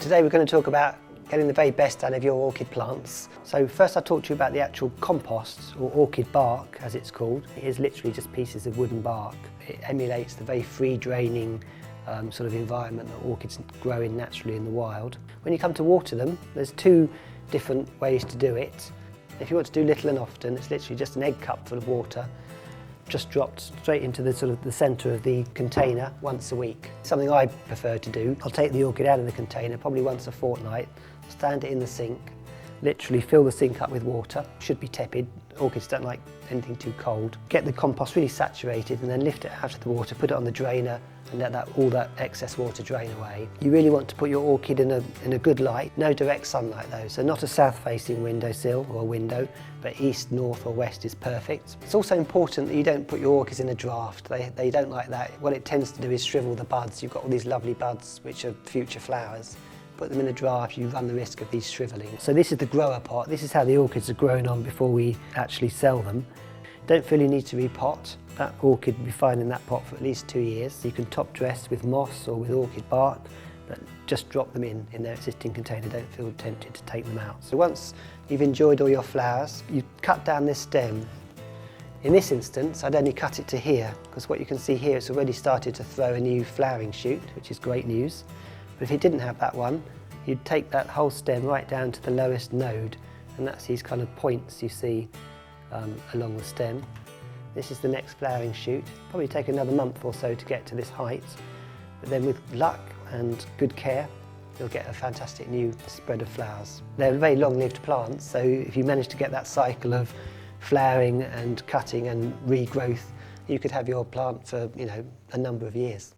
today we're going to talk about getting the very best out of your orchid plants. So first I'll talk to you about the actual compost, or orchid bark as it's called. It is literally just pieces of wooden bark. It emulates the very free draining sort of environment that orchids grow in naturally in the wild. When you come to water them, there's two different ways to do it. If you want to do little and often, it's literally just an egg cup full of water, just dropped straight into the centre of the container once a week. Something I prefer to do, I'll take the orchid out of the container probably once a fortnight, stand it in the sink, literally fill the sink up with water, should be tepid, orchids don't like anything too cold. Get the compost really saturated and then lift it out of the water, put it on the drainer and let all that excess water drain away. You really want to put your orchid in a good light, no direct sunlight though, so not a south-facing windowsill or window, but east, north or west is perfect. It's also important that you don't put your orchids in a draft. They don't like that. What it tends to do is shrivel the buds. You've got all these lovely buds which are future flowers. Put them in a draft, you run the risk of these shrivelling. So this is the grower pot. This is how the orchids are grown on before we actually sell them. Don't feel you need to repot. That orchid will be fine in that pot for at least 2 years. You can top dress with moss or with orchid bark, but just drop them in their existing container. Don't feel tempted to take them out. So once you've enjoyed all your flowers, you cut down this stem. In this instance, I'd only cut it to here, because what you can see here, it's already started to throw a new flowering shoot, which is great news. But if you didn't have that one, you'd take that whole stem right down to the lowest node, and that's these kind of points you see along the stem. This is the next flowering shoot. Probably take another month or so to get to this height, but then with luck and good care, you'll get a fantastic new spread of flowers. They're very long-lived plants, so if you manage to get that cycle of flowering and cutting and regrowth, you could have your plant for, a number of years.